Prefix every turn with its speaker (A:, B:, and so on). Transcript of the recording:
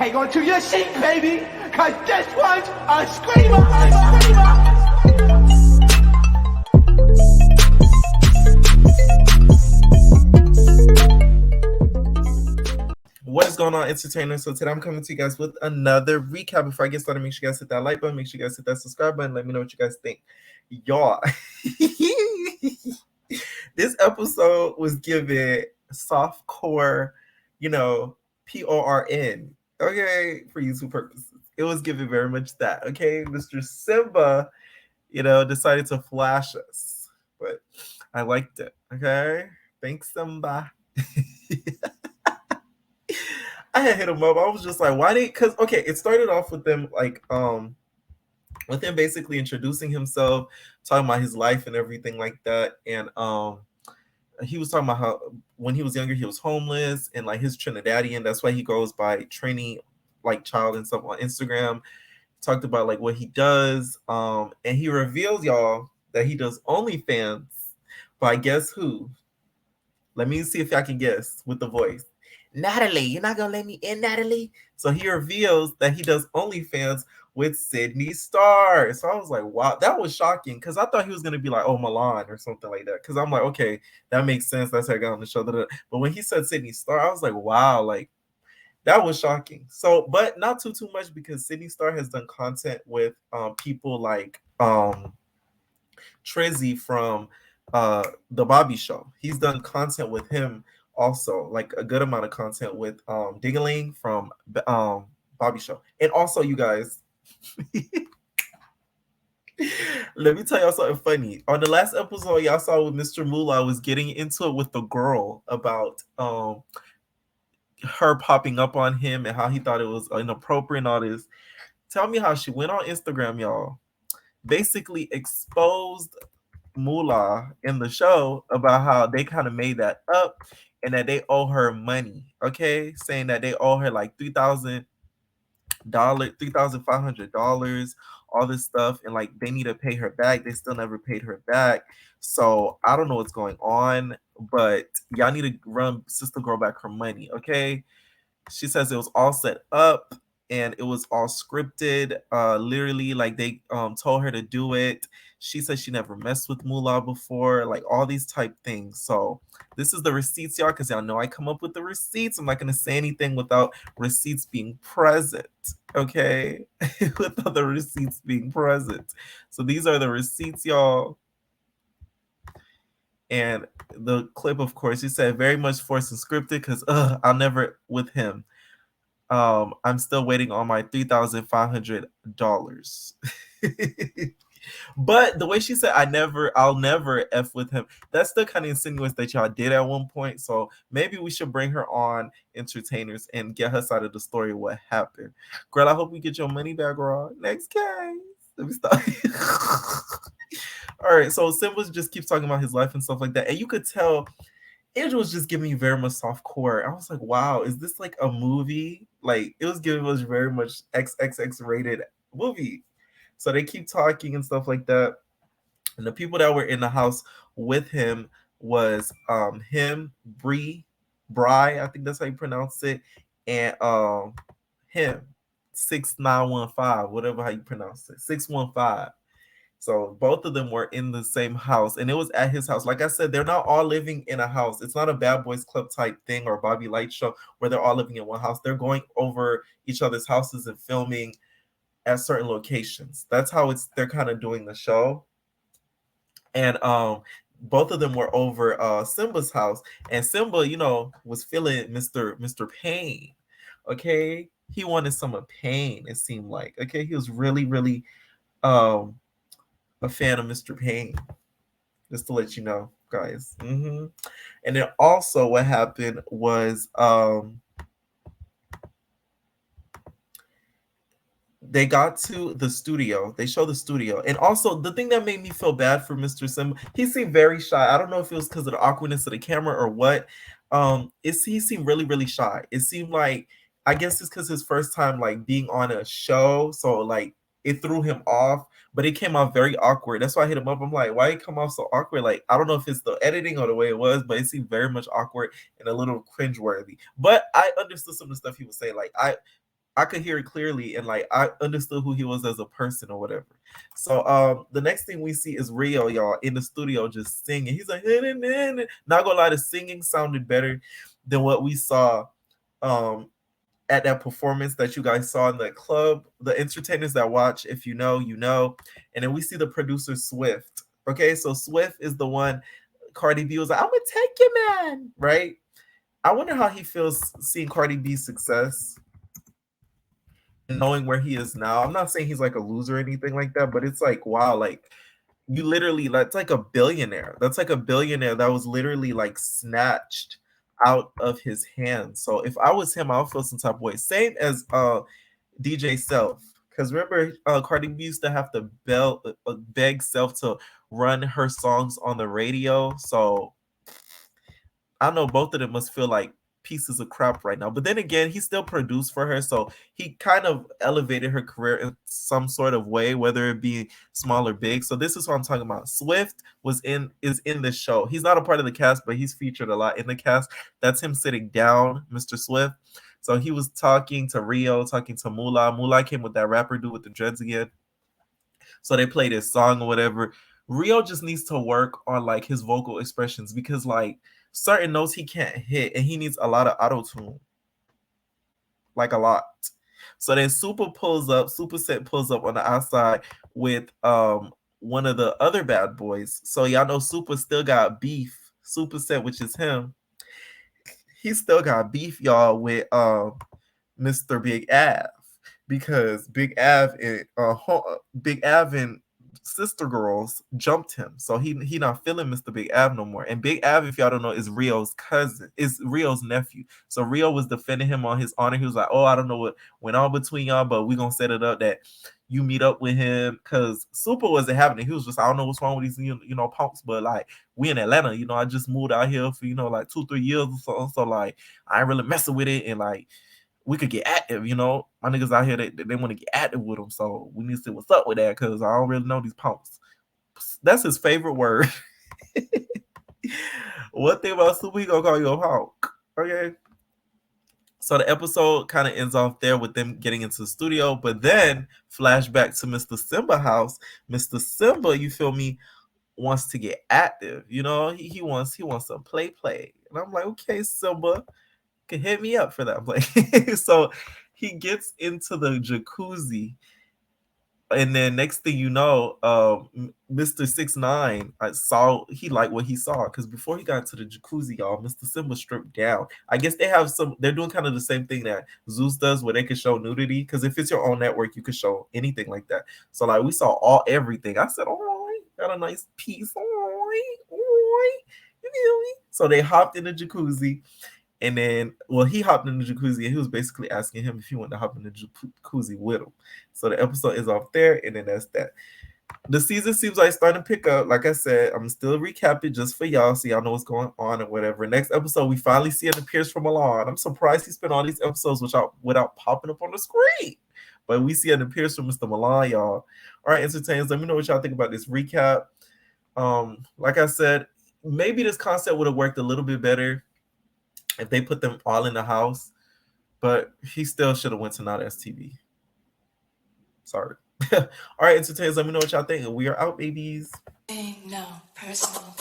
A: Hang on to your seat, baby, cause this one's a screamer.
B: What is going on, entertainers? So today I'm coming to you guys with another recap. Before I get started, make sure you guys hit that like button, make sure you guys hit that subscribe button. Let me know what you guys think. Y'all, this episode was given softcore, PORN, okay, for YouTube purposes. It was given very much that, okay? Mr. Simba, decided to flash us, but I liked it, okay? Thanks, Simba. I had hit him up. I was just like, why did? Because okay, it started off with them with him basically introducing himself, talking about his life and everything like that, and he was talking about how when he was younger he was homeless and like his Trinidadian. That's why he goes by Trini like child and stuff on Instagram. Talked about like what he does, and he reveals y'all that he does OnlyFans. By guess who? Let me see if I can guess with the voice. Natalie, you're not gonna let me in, Natalie? So he reveals that he does OnlyFans with Sydney Star. So I was like, wow, that was shocking because I thought he was gonna be like, oh, Milan or something like that. Because I'm like, okay, that makes sense. That's how I got on the show. But when he said Sydney Star, I was like, wow, like that was shocking. So, but not too much because Sydney Star has done content with people like Trizzy from the Bobby Show. He's done content with him also, like a good amount of content with Dingaling from Bobby Show. And also, you guys, let me tell y'all something funny. On the last episode, y'all saw with Mr. Moolah was getting into it with the girl about her popping up on him and how he thought it was inappropriate and all this. Tell me how she went on Instagram, y'all. Basically exposed Moolah in the show about how they kind of made that up and that they owe her money, okay? Saying that they owe her like $3,000, $3,500, all this stuff, and like they need to pay her back. They still never paid her back. So I don't know what's going on, but y'all need to run Sister Girl back her money, okay? She says it was all set up and it was all scripted. Literally, like they told her to do it. She said she never messed with Moolah before, like all these type things. So this is the receipts, y'all, because y'all know I come up with the receipts. I'm not gonna say anything without receipts being present. Okay, without the receipts being present. So these are the receipts, y'all. And the clip, of course, he said very much forced and scripted because I'll never with him. I'm still waiting on my $3,500. But the way she said I'll never F with him, that still kind of insinuates that y'all did at one point. So maybe we should bring her on entertainers and get her side of the story of what happened. Girl, I hope we get your money back, girl. Next case. Let me stop. All right, so Simba just keeps talking about his life and stuff like that. And you could tell Angel was just giving me very much soft core. I was like, wow, is this like a movie? Like it was giving us very much XXX rated movie. So they keep talking and stuff like that. And the people that were in the house with him was him, Bry, I think that's how you pronounce it, and him, 6915, whatever how you pronounce it, 615. So both of them were in the same house, and it was at his house. Like I said, they're not all living in a house. It's not a Bad Boys Club type thing or Bobby Light show where they're all living in one house. They're going over each other's houses and filming at certain locations. That's how they're kind of doing the show. And both of them were over Simba's house, and Simba, was feeling Mr. Pain. Okay, he wanted some of Pain. It seemed like he was really, really a fan of Mr. Pain, just to let you know, guys. And then also what happened was they got to the studio. They showed the studio. And also the thing that made me feel bad for Mr. Simba, he seemed very shy. I don't know if it was because of the awkwardness of the camera or what. He seemed really, really shy. It seemed like, I guess it's because his first time like being on a show. So like it threw him off, but it came out very awkward. That's why I hit him up. I'm like, why it come off so awkward? Like, I don't know if it's the editing or the way it was, but it seemed very much awkward and a little cringeworthy. But I understood some of the stuff he was saying. Like I could hear it clearly, and like I understood who he was as a person or whatever. So the next thing we see is Rio, y'all, in the studio just singing. He's like, not gonna lie, the singing sounded better than what we saw um at that performance that you guys saw in the club. The entertainers that watch, if you know, you know. And then we see the producer Swift. Okay, so Swift is the one Cardi B was like, I'm gonna take you, man, right? I wonder how he feels seeing Cardi B's success and knowing where he is now. I'm not saying he's like a loser or anything like that, but it's like, wow, like you literally, that's like a billionaire. That's like a billionaire that was literally like snatched out of his hands. So if I was him, I would feel some type of way. Same as DJ Self. Because remember, Cardi B used to have to beg Self to run her songs on the radio. So I know both of them must feel like pieces of crap right now. But then again, he still produced for her, so he kind of elevated her career in some sort of way, whether it be small or big. So this is what I'm talking about. Swift is in the show. He's not a part of the cast, but he's featured a lot in the cast. That's him sitting down, Mr. Swift. So he was talking to Rio, talking to Moolah. Moolah came with that rapper dude with the dreads again. So they played his song or whatever. Rio just needs to work on like his vocal expressions because like certain notes he can't hit and he needs a lot of auto tune, like a lot. So then Super Set pulls up on the outside with one of the other bad boys. So y'all know Super still got beef. Super Set, which is him, he still got beef, y'all, with Mr. Big Av because Big Av and Sister Girls jumped him, so he not feeling Mr. Big Av no more. And Big Av, if y'all don't know, is Rio's cousin, is Rio's nephew. So Rio was defending him on his honor. He was like, "Oh, I don't know what went on between y'all, but we gonna set it up that you meet up with him." Because Super wasn't having it. He was just, I don't know what's wrong with these punks, but like we in Atlanta, I just moved out here for like 2-3 years or so. So like I ain't really messing with it, and like we could get active, My niggas out here, they want to get active with them, so we need to see what's up with that because I don't really know these punks. That's his favorite word. One thing about Super, he gonna call you a punk. Okay. So the episode kind of ends off there with them getting into the studio, but then flashback to Mr. Simba house. Mr. Simba, you feel me, wants to get active. He wants some play. And I'm like, okay, Simba, can hit me up for that. I'm like, so he gets into the jacuzzi, and then next thing you know, Mr. 6ix9ine, I saw he liked what he saw because before he got into the jacuzzi, y'all, Mr. Simba stripped down. I guess they're doing kind of the same thing that Zeus does, where they can show nudity. Because if it's your own network, you can show anything like that. So like we saw everything. I said, all right, got a nice piece. All right, you feel me? So they hopped in the jacuzzi. And then, well, he hopped in the jacuzzi and he was basically asking him if he wanted to hop in the jacuzzi with him. So the episode is off there, and then that's that. The season seems like it's starting to pick up. Like I said, I'm still recapping just for y'all so y'all know what's going on or whatever. Next episode, we finally see an appearance from Milan. I'm surprised he spent all these episodes without popping up on the screen. But we see an appearance from Mr. Milan, y'all. All right, entertainers, let me know what y'all think about this recap. Like I said, maybe this concept would have worked a little bit better if they put them all in the house, but he still should have went to Not STV. Sorry. All right, entertainers, let me know what y'all think. We are out, babies.
C: No, personal.